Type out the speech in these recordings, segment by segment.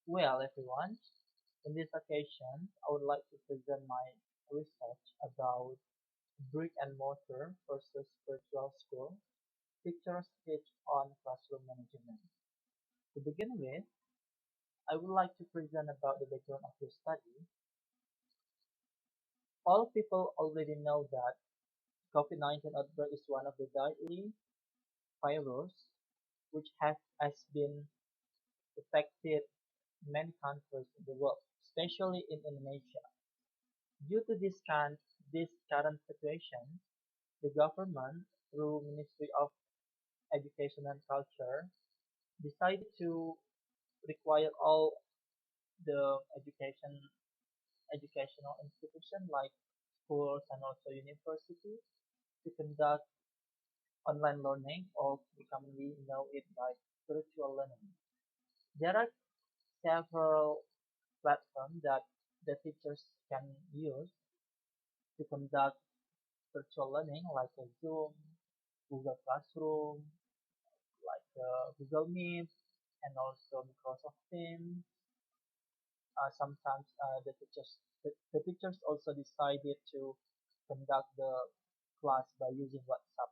Well, everyone, in this occasion, I would like to present my research about brick-and-mortar versus virtual school, pictures Hitch on classroom management. To begin with, I would like to present about the background of the study. All people already know that COVID-19 outbreak is one of the deadly virus which has been affected many countries in the world, especially in Indonesia. Due to this current situation, the government, through Ministry of Education and Culture, decided to require all the educational institutions like schools and also universities to conduct online learning, or we commonly know it by virtual learning. There are several platforms that the teachers can use to conduct virtual learning like a Zoom, Google Classroom, like Google Meet, and also Microsoft Teams. Sometimes the teachers also decided to conduct the class by using WhatsApp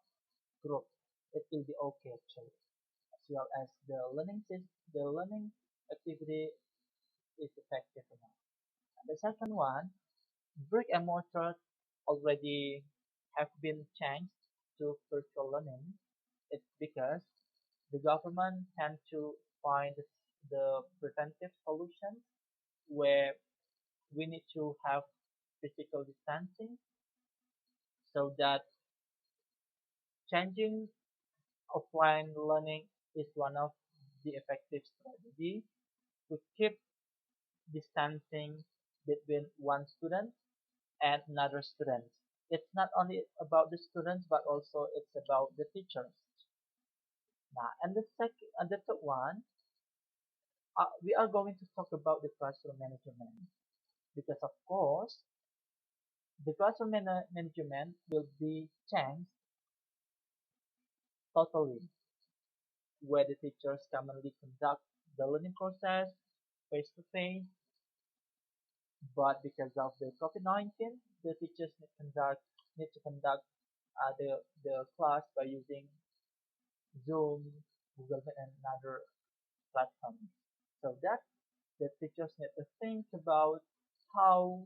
group. It will be okay actually, as well as the learning activity is effective enough. And the second one, brick and mortar already have been changed to virtual learning. It's because the government tend to find the preventive solutions where we need to have physical distancing so that changing offline learning is one of the effective strategy to keep distancing between one student and another student. It's not only about the students but also it's about the teachers. Now, and the third one, we are going to talk about the classroom management because of course the classroom management will be changed totally, where the teachers commonly conduct the learning process face to face, but because of the COVID-19, the teachers need to conduct the class by using Zoom, Google Meet, and other platforms. So that the teachers need to think about how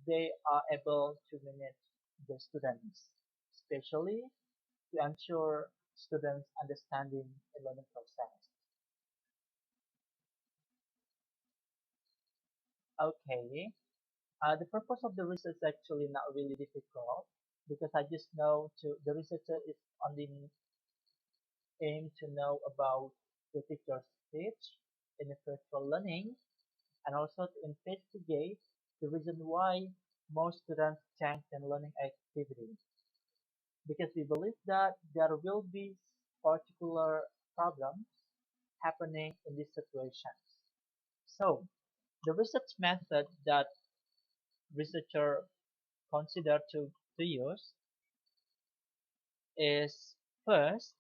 they are able to manage the students, especially to ensure students understanding the learning process. Okay, the purpose of the research is actually not really difficult because I just know the researcher is only aim to know about the teacher's speech in the virtual learning and also to investigate the reason why most students change in learning activities because we believe that there will be particular problems happening in these situations. So the research method that researcher consider to use is first,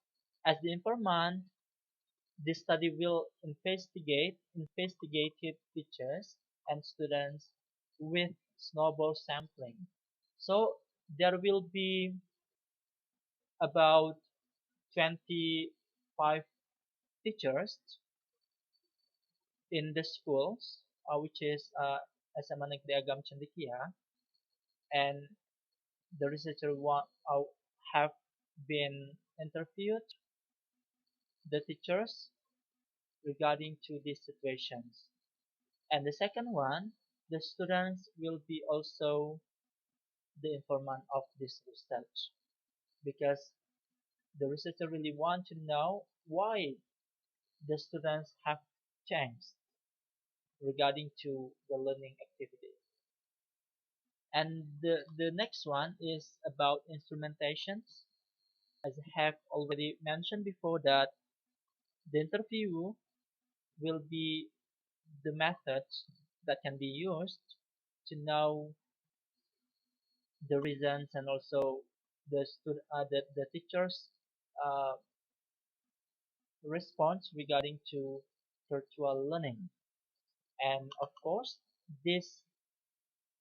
as the informant, this study will investigative teachers and students with snowball sampling. So there will be about 25 teachers in the schools, which is SMA Negeri Agam Cendekia, and the researcher have been interviewed the teachers regarding to these situations. And the second one, the students will be also the informant of this research because the researcher really want to know why the students have changed regarding to the learning activity. And the next one is about instrumentations. As I have already mentioned before that the interview will be the methods that can be used to know the reasons and also the teachers uh, response regarding to virtual learning. And of course, this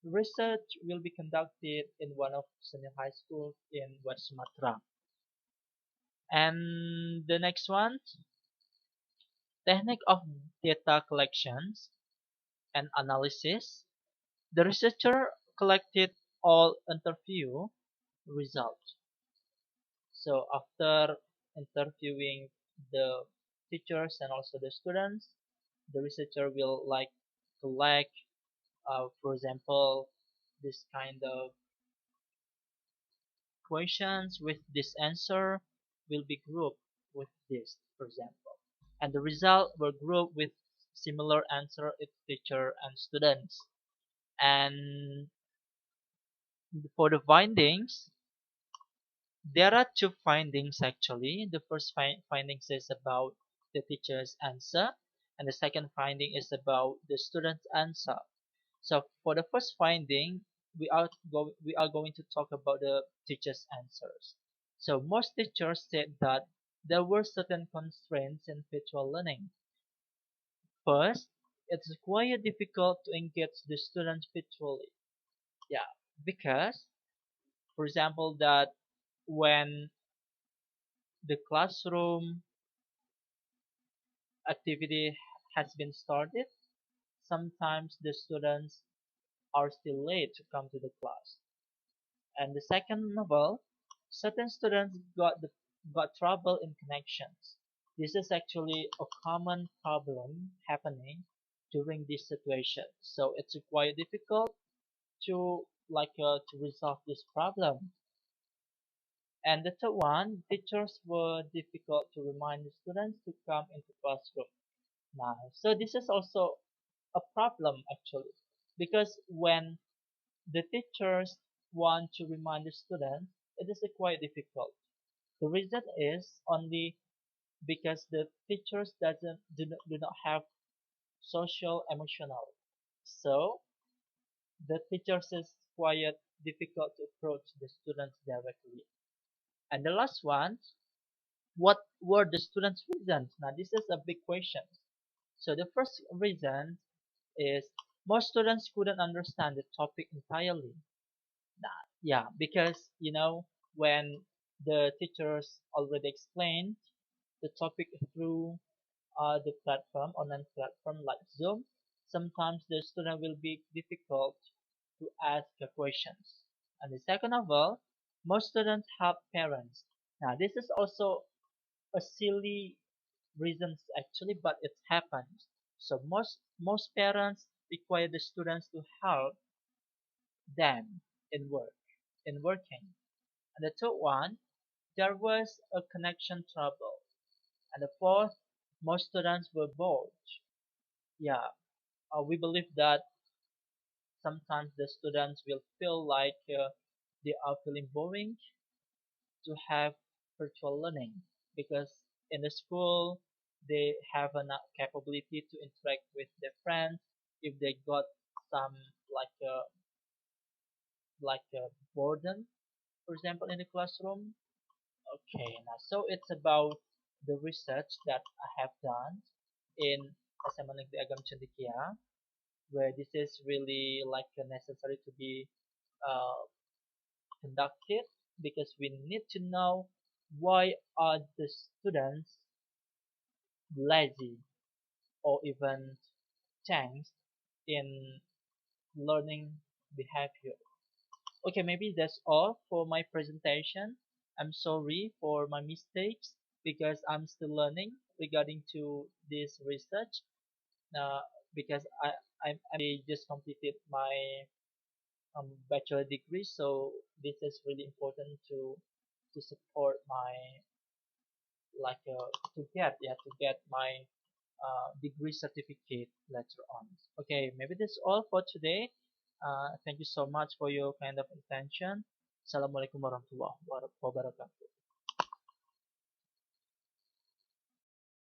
research will be conducted in one of senior high schools in West Sumatra. And the next one, technique of data collections and analysis. The researcher collected all interview results. So after interviewing the teachers and also the students, the researcher will like collect, for example, this kind of questions with this answer will be grouped with this, for example. And the result will group with similar answer with teacher and students. And for the findings, there are two findings actually. The first findings is about the teacher's answer, and the second finding is about the student's answer. So for the first finding, we are going to talk about the teacher's answers. So most teachers said that there were certain constraints in virtual learning. First, it's quite difficult to engage the students virtually. Yeah, because for example that when the classroom activity has been started, sometimes the students are still late to come to the class. And the second novel, certain students got trouble in connections. This is actually a common problem happening during this situation. So it's quite difficult to resolve this problem. And the third one, teachers were difficult to remind the students to come into classroom. Now, so this is also a problem actually, because when the teachers want to remind the students, it is quite difficult. The reason is only because the teachers do not have social emotional. So the teachers is quite difficult to approach the students directly. And the last one, what were the students' reasons? Now this is a big question. So the first reason is most students couldn't understand the topic entirely. Yeah, because when the teachers already explained the topic through the platform, online platform like Zoom, sometimes the student will be difficult to ask the questions. And the second of all, most students have parents. Now this is also a silly reason actually, but it happens. So most parents require the students to help them in working. And the third one, there was a connection trouble. And the fourth, most students were bored. Yeah, we believe that sometimes the students will feel like they are feeling boring to have virtual learning because in the school they have an capability to interact with their friends if they got some like a boredom, for example, in the classroom. Okay, now so it's about the research that I have done in SMA Negeri Agam Cendekia, where this is really like necessary to be uh, conducted because we need to know why are the students lazy or even changed in learning behavior. Okay, maybe that's all for my presentation. I'm sorry for my mistakes because I'm still learning regarding to this research. Uh, because I just completed my bachelor degree, so this is really important to support my to get my degree certificate later on. Okay, maybe that's all for today. Thank you so much for your kind of attention. Assalamualaikum warahmatullahi wabarakatuh.